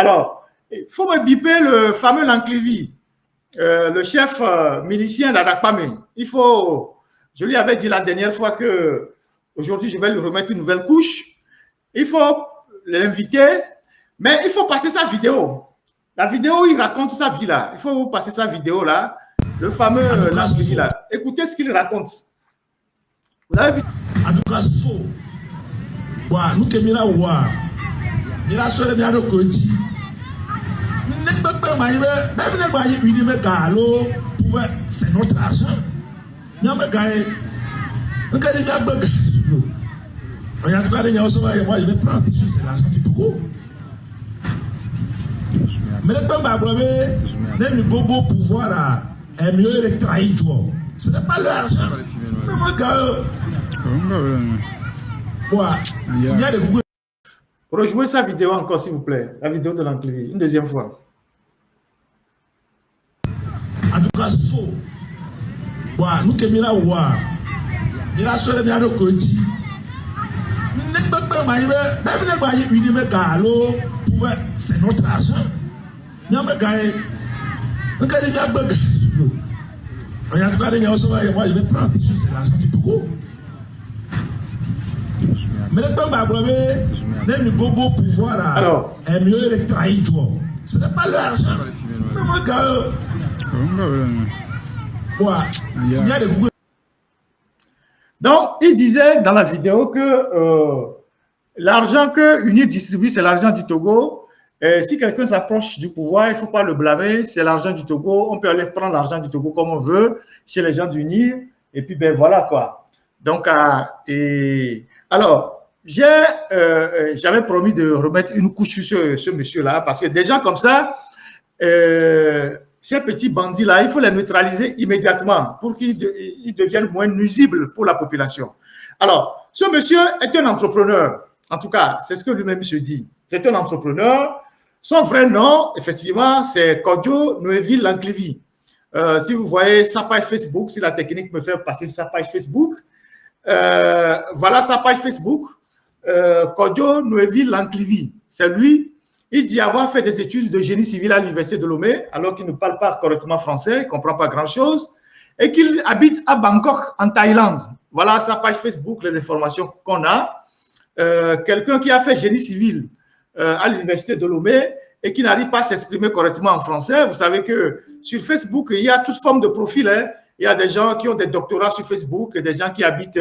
Alors, il faut me biper le fameux Lanclévy, le chef milicien d'Adakpame. Il faut, je lui avais dit la dernière fois que aujourd'hui je vais lui remettre une nouvelle couche. Il faut l'inviter, mais il faut passer sa vidéo. La vidéo, il raconte sa vie là. Il faut passer sa vidéo là, le fameux Lanclévy là. Écoutez ce qu'il raconte. Vous avez vu? En tout cas, c'est faux. Nous qui sommes là, nous sommes là, nous sommes c'est notre argent. Nous sommes gagné. Nous sommes gagné. Regardez, moi, je vais prendre c'est l'argent du Togo. Mais le peuple a brevet, même le beau pouvoir est mieux de trahir. Ce n'est pas leur argent. Mais moi, rejouez sa vidéo encore, s'il vous plaît. La vidéo de Lanclévy, une deuxième fois. En tout cas, c'est faux. Nous qui sommes là, nous sommes là, nous sommes c'est notre argent. Nous sommes gagné. Regardez, moi, je vais prendre c'est l'argent du Togo. Mais le peuple a brevet, même le beau pouvoir est mieux de trahir. Ce n'est pas leur argent. Mais moi, donc, il disait dans la vidéo que l'argent que UNIR distribue, c'est l'argent du Togo. Et si quelqu'un s'approche du pouvoir, il ne faut pas le blâmer, c'est l'argent du Togo. On peut aller prendre l'argent du Togo comme on veut chez les gens d'UNIR. Et puis, ben voilà quoi. Donc, alors, j'avais promis de remettre une couche sur ce monsieur-là parce que des gens comme ça, ces petits bandits-là, il faut les neutraliser immédiatement pour qu'ils deviennent moins nuisibles pour la population. Alors, ce monsieur est un entrepreneur. En tout cas, c'est ce que lui-même se dit. C'est un entrepreneur. Son vrai nom, effectivement, c'est Kodjo Noéville Lanclévy. Si vous voyez sa page Facebook, si la technique me fait passer sa page Facebook, voilà sa page Facebook, Kodjo Noéville Lanclévy. C'est lui. Il dit avoir fait des études de génie civil à l'université de Lomé, alors qu'il ne parle pas correctement français, il ne comprend pas grand-chose, et qu'il habite à Bangkok, en Thaïlande. Voilà sa page Facebook, les informations qu'on a. Quelqu'un qui a fait génie civil à l'université de Lomé et qui n'arrive pas à s'exprimer correctement en français. Vous savez que sur Facebook, il y a toute forme de profil. Hein. Il y a des gens qui ont des doctorats sur Facebook, des gens qui habitent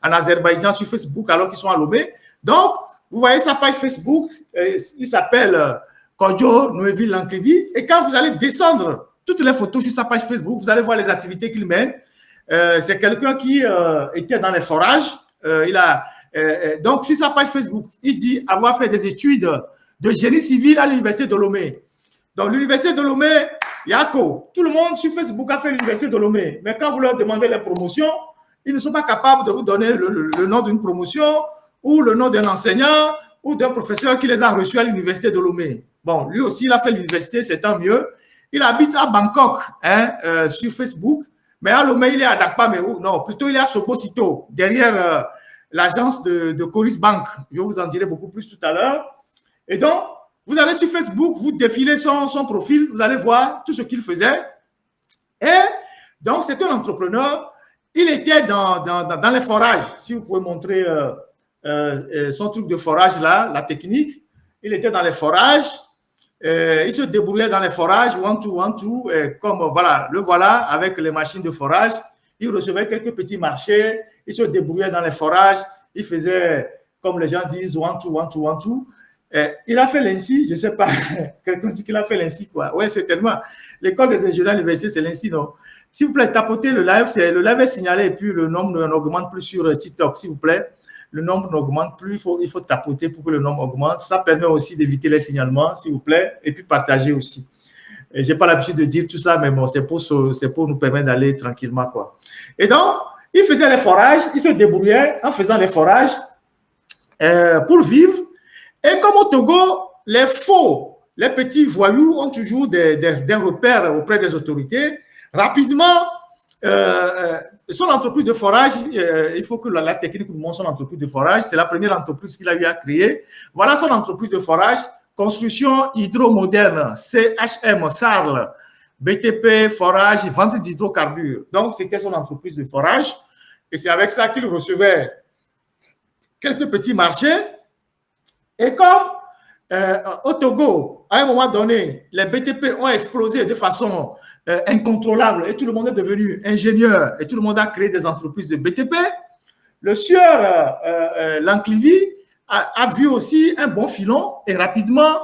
en Azerbaïdjan sur Facebook alors qu'ils sont à Lomé. Donc, vous voyez sa page Facebook, il s'appelle Kodjo Noéville Lanclévy. Et quand vous allez descendre toutes les photos sur sa page Facebook, vous allez voir les activités qu'il mène. C'est quelqu'un qui était dans les forages. Donc, sur sa page Facebook, il dit avoir fait des études de génie civil à l'université de Lomé. Donc, l'université de Lomé, Yako, tout le monde sur Facebook a fait l'université de Lomé. Mais quand vous leur demandez les promotions, ils ne sont pas capables de vous donner le nom d'une promotion ou le nom d'un enseignant ou d'un professeur qui les a reçus à l'université de Lomé. Bon, lui aussi, il a fait l'université, c'est tant mieux. Il habite à Bangkok, sur Facebook, mais à Lomé, il est à Dakpame. Non, plutôt il est à Soposito, derrière l'agence de Coris Bank. Je vous en dirai beaucoup plus tout à l'heure. Et donc, vous allez sur Facebook, vous défilez son profil, vous allez voir tout ce qu'il faisait. Et donc, c'est un entrepreneur. Il était dans les forages. Si vous pouvez montrer son truc de forage là, la technique. Il était dans les forages. Il se débrouillait dans les forages, one-two, comme voilà, le voilà avec les machines de forage. Il recevait quelques petits marchés. Il se débrouillait dans les forages. Il faisait, comme les gens disent, one-two. Il a fait l'INSI, je ne sais pas, quelqu'un dit qu'il a fait l'INSI, quoi. Oui, certainement. L'école des ingénieurs à l'université, c'est l'INSI, non? S'il vous plaît, tapotez le live, le live est signalé et puis le nombre n'augmente plus sur TikTok, s'il vous plaît. Le nombre n'augmente plus, il faut tapoter pour que le nombre augmente. Ça permet aussi d'éviter les signalements, s'il vous plaît, et puis partager aussi. Je n'ai pas l'habitude de dire tout ça, mais bon, c'est pour nous permettre d'aller tranquillement, quoi. Et donc, il faisait les forages, il se débrouillait en faisant les forages pour vivre. Et comme au Togo, les petits voyous ont toujours des repères auprès des autorités. Rapidement, son entreprise de forage, il faut que la technique nous montre son entreprise de forage. C'est la première entreprise qu'il a eu à créer. Voilà son entreprise de forage, construction hydromoderne, CHM, Sarl, BTP, forage, vente d'hydrocarbures. Donc, c'était son entreprise de forage. Et c'est avec ça qu'il recevait quelques petits marchés. Et comme au Togo, à un moment donné, les BTP ont explosé de façon incontrôlable et tout le monde est devenu ingénieur et tout le monde a créé des entreprises de BTP, le sieur Lanclivi a vu aussi un bon filon et rapidement,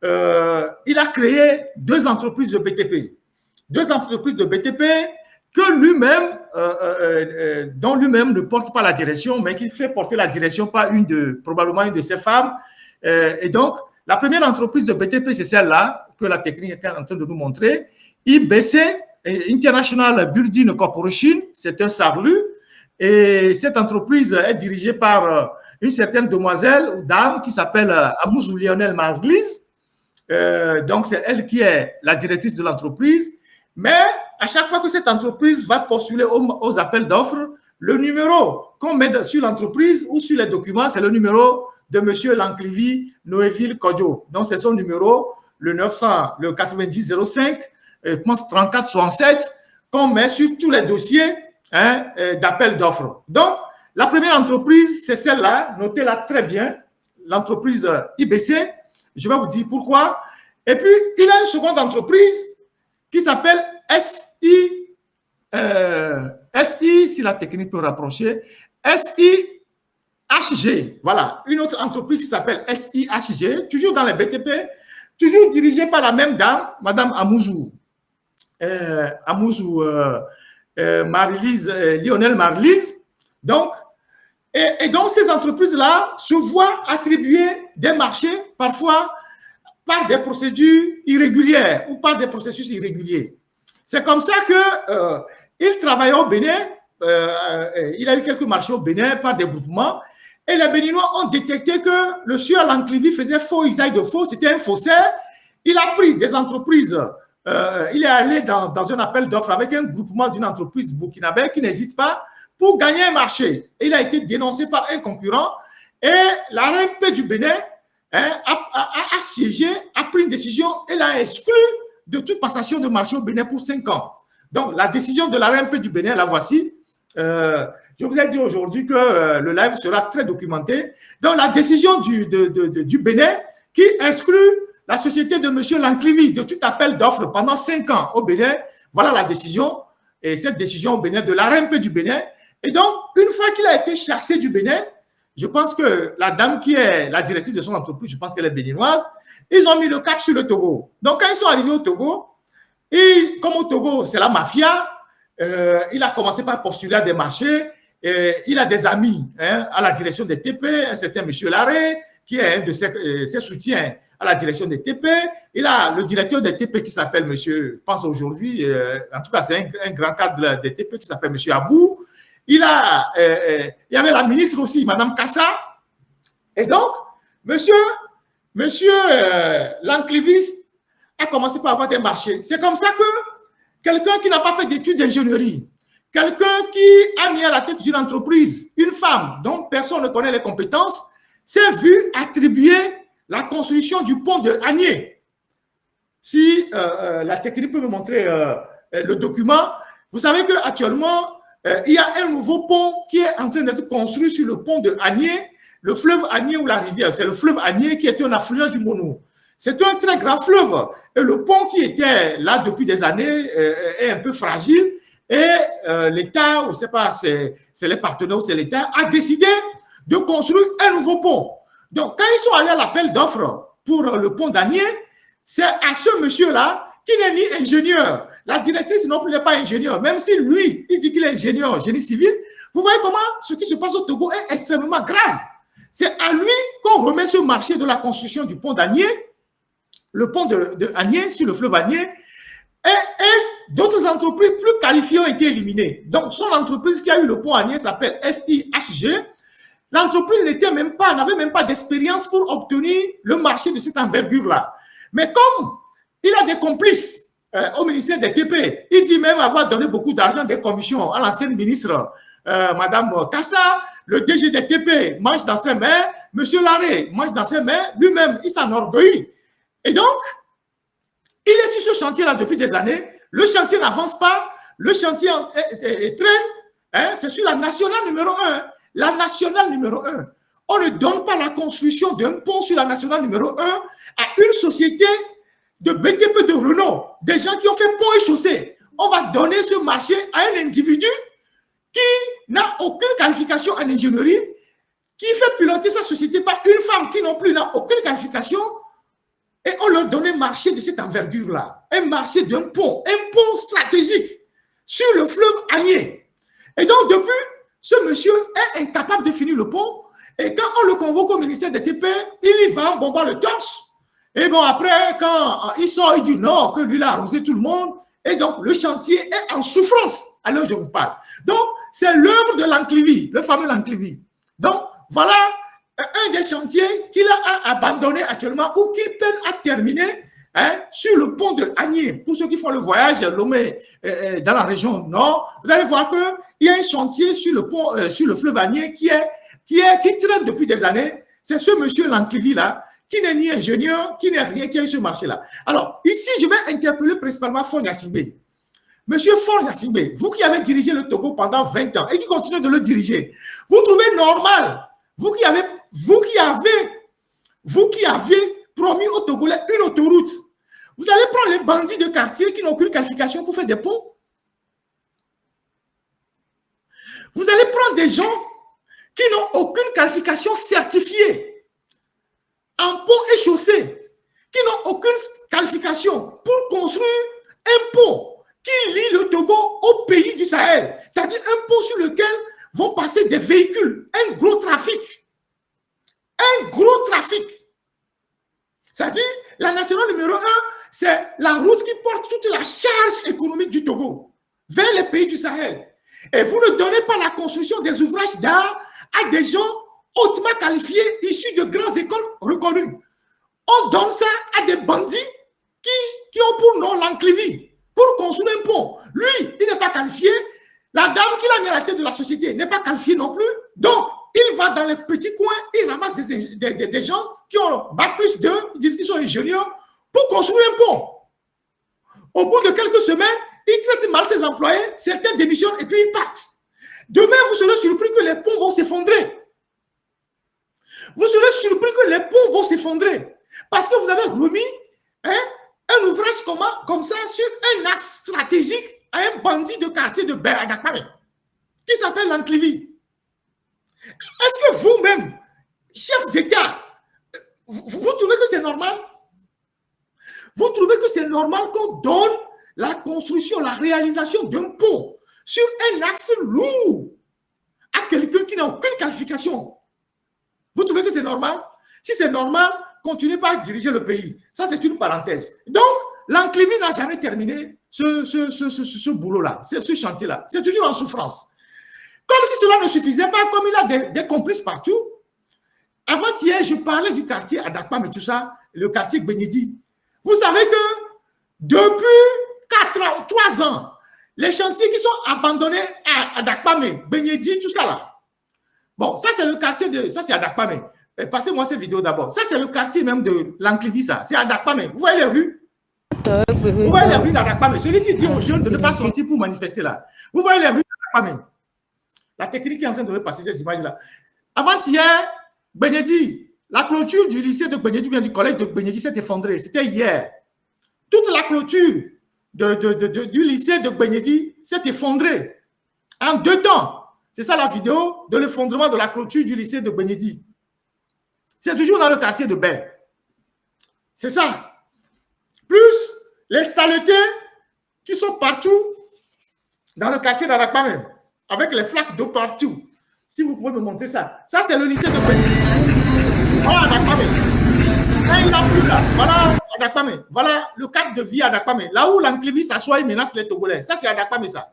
il a créé deux entreprises de BTP. Deux entreprises de BTP que lui-même, dont lui-même ne porte pas la direction, mais qui fait porter la direction par probablement une de ses femmes. Et donc, la première entreprise de BTP, c'est celle-là que la technique est en train de nous montrer. IBC, International Building Corporation, c'est un sarlu. Et cette entreprise est dirigée par une certaine demoiselle ou dame qui s'appelle Amouzou Lionel Marglise. Donc, c'est elle qui est la directrice de l'entreprise. Mais à chaque fois que cette entreprise va postuler aux appels d'offres, le numéro qu'on met sur l'entreprise ou sur les documents, c'est le numéro de M. Lanclivi Noéville Kodjo. Donc, c'est son numéro, le 900, le 90 05, 34 67, qu'on met sur tous les dossiers d'appel d'offres. Donc, la première entreprise, c'est celle-là, notez-la très bien, l'entreprise IBC. Je vais vous dire pourquoi. Et puis, il a une seconde entreprise qui s'appelle SI, si la technique peut rapprocher, SIHG. Voilà, une autre entreprise qui s'appelle SIHG, toujours dans les BTP, toujours dirigée par la même dame, Madame Amouzou Lionel Marlise. Donc, et donc, ces entreprises-là se voient attribuer des marchés, parfois par des procédures irrégulières ou par des processus irréguliers. C'est comme ça qu'il travaillait au Bénin, il a eu quelques marchés au Bénin par des groupements, et les Béninois ont détecté que le sieur Lanclivi faisait faux usage de faux, c'était un faussaire. Il a pris des entreprises, il est allé dans un appel d'offres avec un groupement d'une entreprise burkinabé qui n'hésite pas pour gagner un marché. Il a été dénoncé par un concurrent et la RMP du Bénin a siégé, a pris une décision et l'a exclu de toute passation de marché au Bénin pour 5 ans. Donc, la décision de la RMP du Bénin, la voici. Je vous ai dit aujourd'hui que le live sera très documenté. Donc, la décision du Bénin qui exclut la société de M. Lanclivi de tout appel d'offres pendant 5 ans au Bénin, voilà la décision. Et cette décision au Bénin de la RMP du Bénin. Et donc, une fois qu'il a été chassé du Bénin, je pense que la dame qui est la directrice de son entreprise, je pense qu'elle est béninoise, ils ont mis le cap sur le Togo. Donc, quand ils sont arrivés au Togo, et comme au Togo, c'est la mafia, il a commencé par postuler à des marchés. Il a des amis à la direction des TP, un certain M. Larré, qui est un de ses soutiens à la direction des TP. Il a le directeur des TP qui s'appelle M. je pense aujourd'hui, en tout cas, c'est un grand cadre des TP qui s'appelle M. Abou. Il y avait la ministre aussi, Mme Kassa. Et donc, monsieur Lanclivi a commencé par avoir des marchés. C'est comme ça que quelqu'un qui n'a pas fait d'études d'ingénierie, quelqu'un qui a mis à la tête d'une entreprise, une femme dont personne ne connaît les compétences, s'est vu attribuer la construction du pont de Agné. Si la technique peut me montrer le document, vous savez qu'actuellement, il y a un nouveau pont qui est en train d'être construit sur le pont de Agné, le fleuve Agné ou la rivière. C'est le fleuve Agné qui est un affluent du Mono. C'est un très grand fleuve. Et le pont qui était là depuis des années est un peu fragile. Et l'État, ou c'est pas, c'est les partenaires ou c'est l'État, a décidé de construire un nouveau pont. Donc, quand ils sont allés à l'appel d'offres pour le pont d'Agné, c'est à ce monsieur-là qui n'est ni ingénieur. La directrice non plus n'est pas ingénieur. Même si lui, il dit qu'il est ingénieur génie civil, vous voyez comment ce qui se passe au Togo est extrêmement grave. C'est à lui qu'on remet ce marché de la construction du pont d'Agné, le pont de Agné sur le fleuve Agné, et d'autres entreprises plus qualifiées ont été éliminées. Donc, son entreprise qui a eu le pont Agné s'appelle SIHG. L'entreprise n'avait même pas d'expérience pour obtenir le marché de cette envergure-là. Mais comme il a des complices au ministère des TP, il dit même avoir donné beaucoup d'argent des commissions à l'ancienne ministre, Madame Kassa, le DG des TP mange dans ses mains, M. Larrey mange dans ses mains, lui-même, il s'enorgueillit. Et donc, il est sur ce chantier-là depuis des années. Le chantier n'avance pas, le chantier traîne. Hein, c'est sur la nationale numéro 1. La nationale numéro 1. On ne donne pas la construction d'un pont sur la nationale numéro 1 à une société de BTP de Renault, des gens qui ont fait pont et chaussée. On va donner ce marché à un individu qui n'a aucune qualification en ingénierie, qui fait piloter sa société par une femme qui non plus n'a aucune qualification, et on leur donne un marché de cette envergure-là, un marché d'un pont, un pont stratégique sur le fleuve Agné. Et donc, depuis, ce monsieur est incapable de finir le pont, et quand on le convoque au ministère des TP, il y va en bombant le torse. Et bon, après, quand il sort, il dit non, que lui, il a arrosé tout le monde. Et donc, le chantier est en souffrance. Alors, je vous parle. Donc, c'est l'œuvre de Lanclivy, le fameux Lanclivy. Donc, voilà un des chantiers qu'il a abandonné actuellement ou qu'il peine à terminer sur le pont de Agné. Pour ceux qui font le voyage Lomé dans la région nord, vous allez voir qu'il y a un chantier sur le pont, sur le fleuve Agné qui traîne depuis des années. C'est ce monsieur Lanclivy-là, qui n'est ni ingénieur, qui n'est rien, qui a eu ce marché-là. Alors, ici, je vais interpeller principalement Faure Gnassingbé. Monsieur Faure Gnassingbé, vous qui avez dirigé le Togo pendant 20 ans et qui continuez de le diriger, vous trouvez normal, vous qui avez promis aux Togolais une autoroute, vous allez prendre les bandits de quartier qui n'ont aucune qualification pour faire des ponts? Vous allez prendre des gens qui n'ont aucune qualification certifiée en pont et chaussée, qui n'ont aucune qualification pour construire un pont qui lie le Togo au pays du Sahel. C'est-à-dire un pont sur lequel vont passer des véhicules, un gros trafic. Un gros trafic. C'est-à-dire, la nationale numéro 1, c'est la route qui porte toute la charge économique du Togo vers les pays du Sahel. Et vous ne donnez pas la construction des ouvrages d'art à des gens hautement qualifiés, issus de grandes écoles reconnues. On donne ça à des bandits qui ont pour nom Lanclivy, pour construire un pont. Lui, il n'est pas qualifié. La dame qui l'a mis à la tête de la société n'est pas qualifiée non plus. Donc, il va dans les petits coins, il ramasse des gens qui ont bac plus 2, ils disent qu'ils sont ingénieurs, pour construire un pont. Au bout de quelques semaines, il traite mal ses employés, certains démissionnent et puis ils partent. Demain, vous serez surpris que les ponts vont s'effondrer. Vous serez surpris que les ponts vont s'effondrer. Parce que vous avez remis un ouvrage comme ça sur un axe stratégique à un bandit de quartier de Adakpame qui s'appelle Lanclivy. Est-ce que vous-même, chef d'État, vous trouvez que c'est normal? Vous trouvez que c'est normal qu'on donne la construction, la réalisation d'un pont sur un axe lourd à quelqu'un qui n'a aucune qualification? Vous trouvez que c'est normal? Si c'est normal, continuez pas à diriger le pays. Ça, c'est une parenthèse. Donc, Lanclivy n'a jamais terminé ce boulot-là, ce chantier-là. C'est toujours en souffrance. Comme si cela ne suffisait pas, comme il a des complices partout. Avant-hier, je parlais du quartier Adakpame et tout ça, le quartier Gbenyedi. Vous savez que depuis 3 ans, les chantiers qui sont abandonnés à Adakpame, Gbenyedi, tout ça là. Bon, ça c'est le quartier de... Ça c'est Adakpame. Passez-moi cette vidéo d'abord. Ça c'est le quartier même de Lanclivy, ça. C'est Adakpame. Vous voyez les rues? Vous voyez les rues d'Adakpame? Celui qui dit aux jeunes de ne pas sortir pour manifester là. Vous voyez les rues d'Adakpame? La technique qui est en train de me passer ces images-là. Avant-hier, Gbenyedi, la clôture du lycée de Gbenyedi, bien du collège de Gbenyedi s'est effondrée. C'était hier. Toute la clôture du lycée de Gbenyedi s'est effondrée. En 2 temps. C'est ça la vidéo de l'effondrement de la clôture du lycée de Gbenyedi. C'est toujours dans le quartier de Baie. C'est ça. Plus les saletés qui sont partout dans le quartier d'Adakpame, avec les flaques d'eau partout. Si vous pouvez me montrer ça. Ça, c'est le lycée de Gbenyedi. Voilà Adakpame. Là, il n'a plus là. Voilà Adakpame. Voilà le cadre de vie à Adakpame. Là où Lanclivy s'assoit et menace les Togolais. Ça, c'est Adakpame, ça.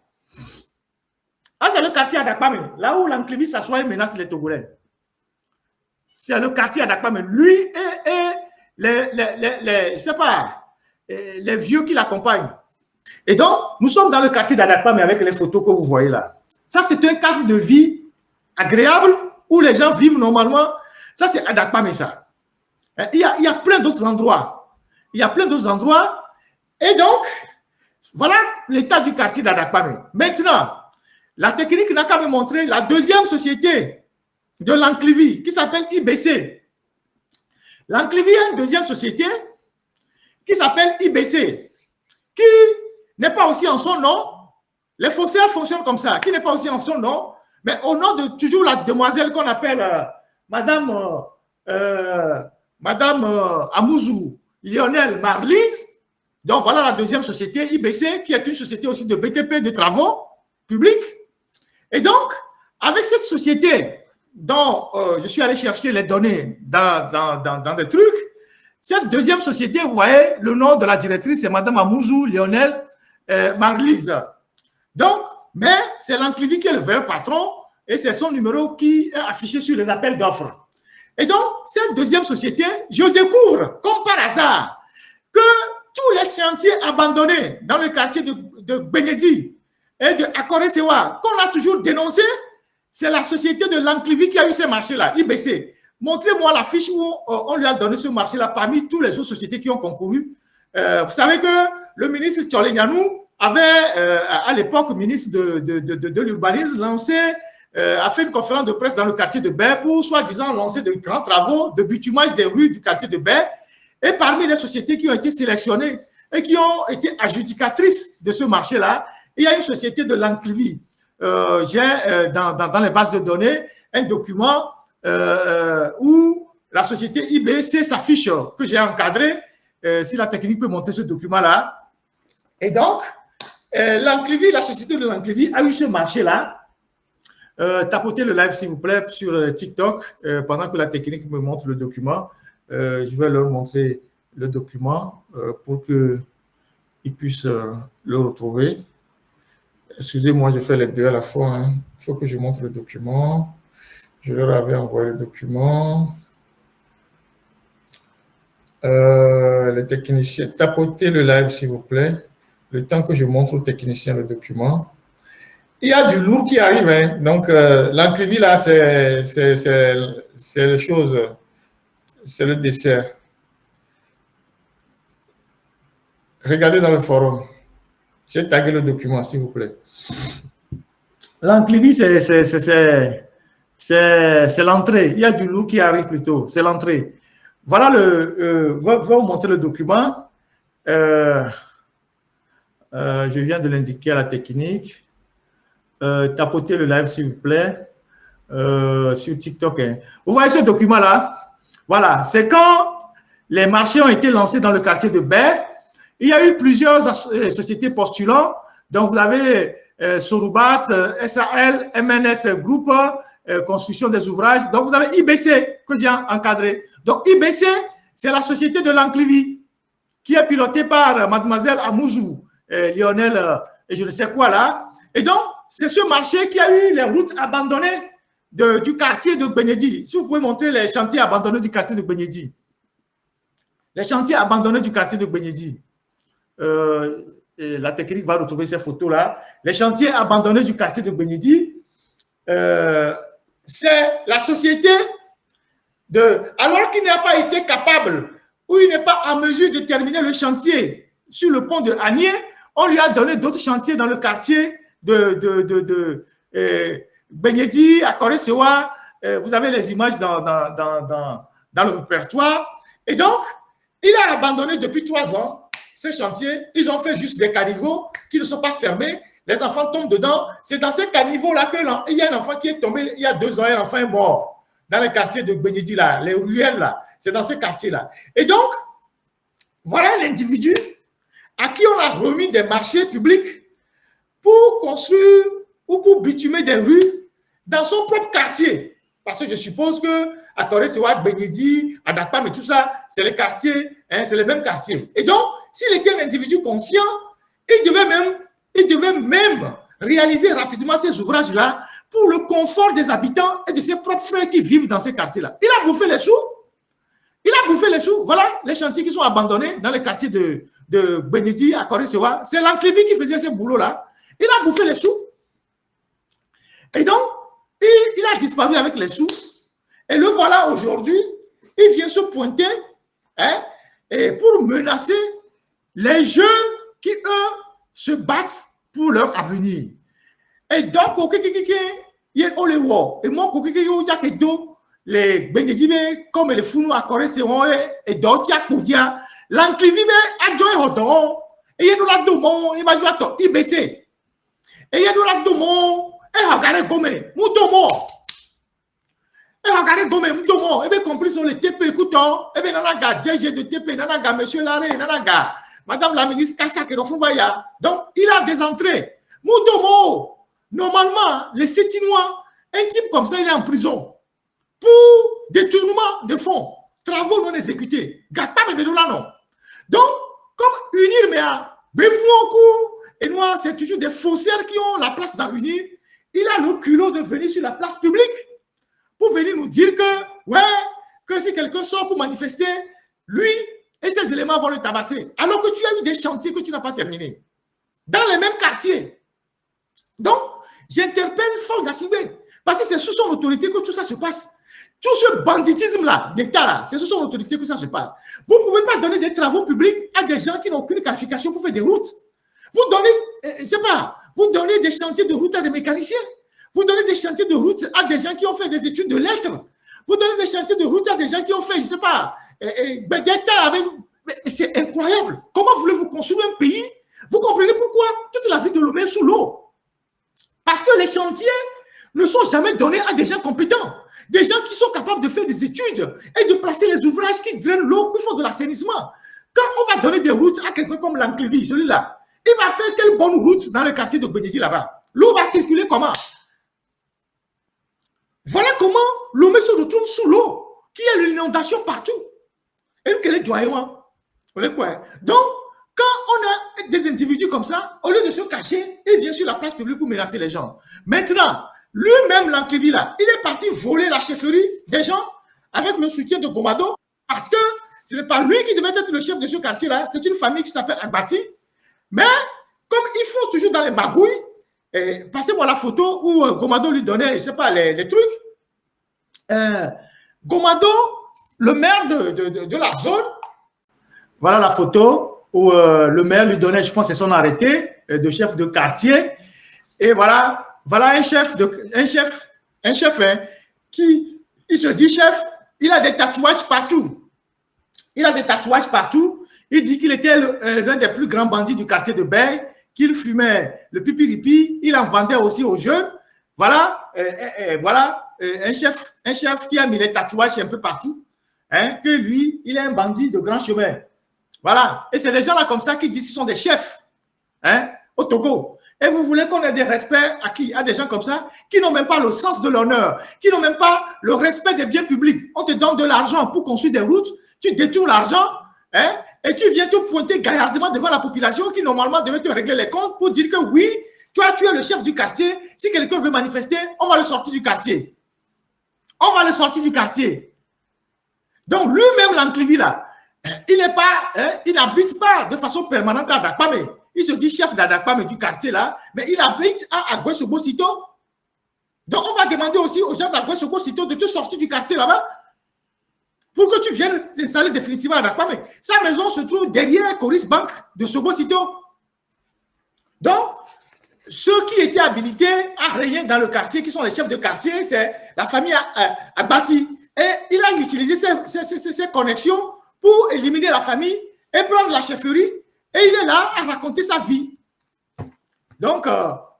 Ah, c'est le quartier Adakpame. Là où Lanclivy s'assoit et menace les Togolais. C'est le quartier Adakpame. Lui et je sais pas, les vieux qui l'accompagnent. Et donc, nous sommes dans le quartier d'Adakpame avec les photos que vous voyez là. Ça, c'est un cadre de vie agréable où les gens vivent normalement. Ça, c'est Adakpamé-ça. Il y a plein d'autres endroits. Il y a plein d'autres endroits. Et donc, voilà l'état du quartier d'Adakpamé. Maintenant, la technique n'a qu'à me montrer la deuxième société de l'Anclivie qui s'appelle IBC. L'Anclivie a une deuxième société qui s'appelle IBC, qui n'est pas aussi en son nom. Les faussaires fonctionnent comme ça, qui n'est pas aussi en son nom, mais au nom de toujours la demoiselle qu'on appelle Madame Amouzou Lionel Marlise. Donc voilà la deuxième société, IBC, qui est une société aussi de BTP, de travaux publics. Et donc, avec cette société dont je suis allé chercher les données dans des trucs, cette deuxième société, vous voyez, le nom de la directrice, c'est Madame Amouzou Lionel Marlise. Donc, mais c'est l'Anclivie qui est le vrai patron et c'est son numéro qui est affiché sur les appels d'offres. Et donc, cette deuxième société, je découvre, comme par hasard, que tous les chantiers abandonnés dans le quartier de Bénédi et de Akore-Sewa, qu'on a toujours dénoncé, c'est la société de l'Anclivie qui a eu ces marchés-là, IBC. Montrez-moi la fiche où on lui a donné ce marché-là parmi toutes les autres sociétés qui ont concouru. Vous savez que le ministre Tchole Nyanou avait, à l'époque, ministre de l'urbanisme, a fait une conférence de presse dans le quartier de Baie pour, soi-disant, lancer de grands travaux de bitumage des rues du quartier de Baie. Et parmi les sociétés qui ont été sélectionnées et qui ont été adjudicatrices de ce marché-là, il y a une société de l'Anclivie. J'ai dans les bases de données un document où la société IBC s'affiche, que j'ai encadré, si la technique peut montrer ce document-là. Et donc, l'Anclivie, la société de l'Anclivie a eu ce marché-là. Tapotez le live, s'il vous plaît, sur TikTok, pendant que la technique me montre le document. Je vais leur montrer le document pour qu'ils puissent le retrouver. Excusez-moi, je fais les deux à la fois. Hein. Il faut que je montre le document. Je leur avais envoyé le document. Les techniciens, tapotez le live, s'il vous plaît, le temps que je montre aux techniciens le document. Il y a du lourd qui arrive. Hein. Donc, l'Anclivie, là, c'est les choses, c'est le dessert. Regardez dans le forum. J'ai tagué le document, s'il vous plaît. L'Anclivie, c'est l'entrée. Il y a du lourd qui arrive plutôt. C'est l'entrée. Voilà je vais vous montrer le document. Je viens de l'indiquer à la technique. Tapotez le live, s'il vous plaît, sur TikTok. Hein. Vous voyez ce document-là? Voilà, c'est quand les marchés ont été lancés dans le quartier de Baie. Il y a eu plusieurs sociétés postulants. Donc, vous avez Sorubat, SAL, MNS Group, construction des ouvrages. Donc, vous avez IBC que j'ai encadré. Donc, IBC, c'est la société de l'Anclivie qui est pilotée par mademoiselle Amouzou, Lionel, et je ne sais quoi là. Et donc, c'est ce marché qui a eu les routes abandonnées du quartier de Bénédi. Si vous pouvez montrer les chantiers abandonnés du quartier de Bénédi. Les chantiers abandonnés du quartier de Bénédi. La technique va retrouver ces photos-là. Les chantiers abandonnés du quartier de Bénédi, c'est la société alors qu'il n'a pas été capable ou il n'est pas en mesure de terminer le chantier sur le pont de Agné, on lui a donné d'autres chantiers dans le quartier de Bénédi, à Akore-Sewa. Vous avez les images dans le répertoire. Et donc, il a abandonné depuis 3 ans ces chantiers. Ils ont fait juste des caniveaux qui ne sont pas fermés. Les enfants tombent dedans. C'est dans ces caniveaux-là qu'il y a un enfant qui est tombé il y a 2 ans. Un enfant est mort dans le quartier de Bénédi, là, les ruelles, là. C'est dans ce quartier-là. Et donc, voilà l'individu à qui on a remis des marchés publics pour construire ou pour bitumer des rues dans son propre quartier. Parce que je suppose que à Akore-Sewa, Bénédi, Adakpam et tout ça, c'est les quartiers, hein, c'est les mêmes quartiers. Et donc, s'il était un individu conscient, il devait même réaliser rapidement ces ouvrages-là pour le confort des habitants et de ses propres frères qui vivent dans ces quartiers-là. Il a bouffé les sous. Il a bouffé les sous. Voilà les chantiers qui sont abandonnés dans les quartiers de Bénédi, à Akore-Sewa. C'est l'Anclivie qui faisait ce boulot-là. Il a bouffé les sous. Et donc, il a disparu avec les sous. Et le voilà aujourd'hui, il vient se pointer et pour menacer les jeunes qui, eux, se battent pour leur avenir. Et donc, et moi, les Benedime, comme les Founou à Corée, et d'autres, l'enclivibe a joué au don, et il nous l'a donné, il m'a joué à toi, il baissait. Et il nous l'a donné, et regardez comme, moutomo. Et regardez comme, moutomo, et bien compris sur les TP, écoutons, et bien, nanaga, DG de TP, nanaga, monsieur Laré, nanaga, madame la ministre Kassak et Rofuvaya. Donc, il a des entrées. Moutomo, normalement, les Sétinois, un type comme ça, il est en prison pour détournement de fonds, travaux non exécutés. Gata, mais de là, non. Donc, comme Unir, mais à Béfouankou, et nous, c'est toujours des faussaires qui ont la place dans Unir. Il a le culot de venir sur la place publique pour venir nous dire que, ouais, que si quelqu'un sort pour manifester, lui et ses éléments vont le tabasser. Alors que tu as eu des chantiers que tu n'as pas terminés. Dans les mêmes quartiers. Donc, j'interpelle Ford Dassibé. Parce que c'est sous son autorité que tout ça se passe. Tout ce banditisme-là, d'État-là, c'est sous son autorité que ça se passe. Vous ne pouvez pas donner des travaux publics à des gens qui n'ont aucune qualification pour faire des routes. Vous donnez, je ne sais pas, vous donnez des chantiers de route à des mécaniciens. Vous donnez des chantiers de route à des gens qui ont fait des études de lettres. Vous donnez des chantiers de route à des gens qui ont fait, je ne sais pas, d'État avec... C'est incroyable. Comment voulez-vous construire un pays? Vous comprenez pourquoi toute la ville de Lomé est sous l'eau? Parce que les chantiers ne sont jamais donnés à des gens compétents. Des gens qui sont capables de faire des études et de placer les ouvrages qui drainent l'eau, qui font de l'assainissement. Quand on va donner des routes à quelqu'un comme l'Anclévie, celui-là, il va faire quelle bonne route dans le quartier de Bénédie là-bas? L'eau va circuler comment? Voilà comment Lomé se retrouve sous l'eau, qui a l'inondation partout. Et nous, quel est le doyen? Donc, quand on a des individus comme ça, au lieu de se cacher, il vient sur la place publique pour menacer les gens. Maintenant, lui-même, l'Anclévie là, il est parti voler la chefferie des gens avec le soutien de Gomado parce que ce n'est pas lui qui devait être le chef de ce quartier-là, c'est une famille qui s'appelle Agbati. Mais comme ils font toujours dans les magouilles, passez-moi la photo où Gomado lui donnait, je ne sais pas, les trucs. Gomado, le maire de la zone, voilà la photo où le maire lui donnait, je pense, c'est son arrêté de chef de quartier. Et voilà un chef qui, il se dit chef, il a des tatouages partout. Il a des tatouages partout. Il dit qu'il était l'un des plus grands bandits du quartier de Bay, qu'il fumait le pipiripi, il en vendait aussi aux jeunes. Voilà, un chef qui a mis les tatouages un peu partout, que lui, il est un bandit de grand chemin. Voilà, et c'est des gens-là comme ça qui disent qu'ils sont des chefs au Togo. Et vous voulez qu'on ait des respects à qui? À des gens comme ça qui n'ont même pas le sens de l'honneur, qui n'ont même pas le respect des biens publics. On te donne de l'argent pour construire des routes, tu détournes l'argent, et tu viens te pointer gaillardement devant la population qui normalement devait te régler les comptes pour dire que oui, toi tu es le chef du quartier, si quelqu'un veut manifester, on va le sortir du quartier. On va le sortir du quartier. Donc lui-même, l'Anclévie là, il n'habite pas de façon permanente à Dakpame. Il se dit chef d'Adakpame du quartier là, mais il habite à Agouessogo-Sito. Donc on va demander aussi aux gens d'Agouessogo-Sito de te sortir du quartier là-bas pour que tu viennes t'installer définitivement à Adakpame. Sa maison se trouve derrière Coris Bank de Sogo-Sito. Donc, ceux qui étaient habilités à rayer dans le quartier, qui sont les chefs de quartier, c'est la famille Agbati. Et il a utilisé ses connexions pour éliminer la famille et prendre la chefferie. Et il est là à raconter sa vie. Donc,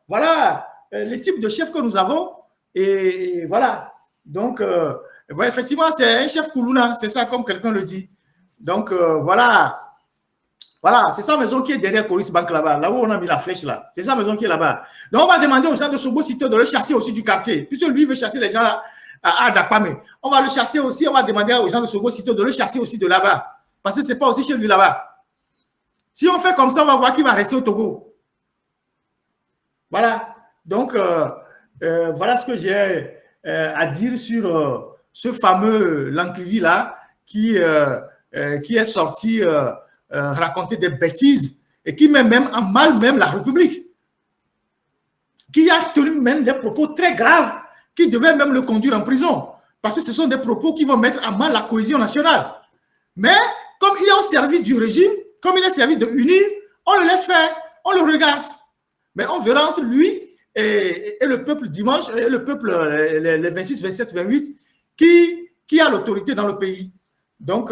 voilà les types de chefs que nous avons. Et voilà. Donc, effectivement, c'est un chef Koulouna. C'est ça, comme quelqu'un le dit. Donc, voilà. Voilà, c'est sa maison qui est derrière Coris Bank là-bas. Là où on a mis la flèche là. C'est sa maison qui est là-bas. Donc, on va demander aux gens de Sogo-Sito de le chasser aussi du quartier. Puisque lui veut chasser les gens à Dakpame. On va le chasser aussi. On va demander aux gens de Sogo-Sito de le chasser aussi de là-bas. Parce que ce n'est pas aussi chez lui là-bas. Si on fait comme ça, on va voir qu'il va rester au Togo. Voilà. Donc, voilà ce que j'ai à dire sur ce fameux Lanklivi là qui est sorti raconter des bêtises et qui met même en mal même la République. Qui a tenu même des propos très graves qui devaient même le conduire en prison, parce que ce sont des propos qui vont mettre à mal la cohésion nationale. Mais comme il est au service du régime, comme il est au service de UNIR, on le laisse faire, on le regarde. Mais on verra entre lui et le peuple dimanche, et le peuple les 26, 27, 28, qui a l'autorité dans le pays. Donc,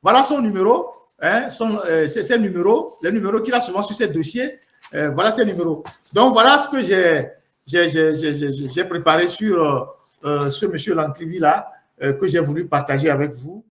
voilà son numéro, hein, ses numéros, les numéros qu'il a souvent sur ses dossiers. Voilà ses numéros. Donc, voilà ce que j'ai préparé sur ce monsieur Lanclivi là, que j'ai voulu partager avec vous.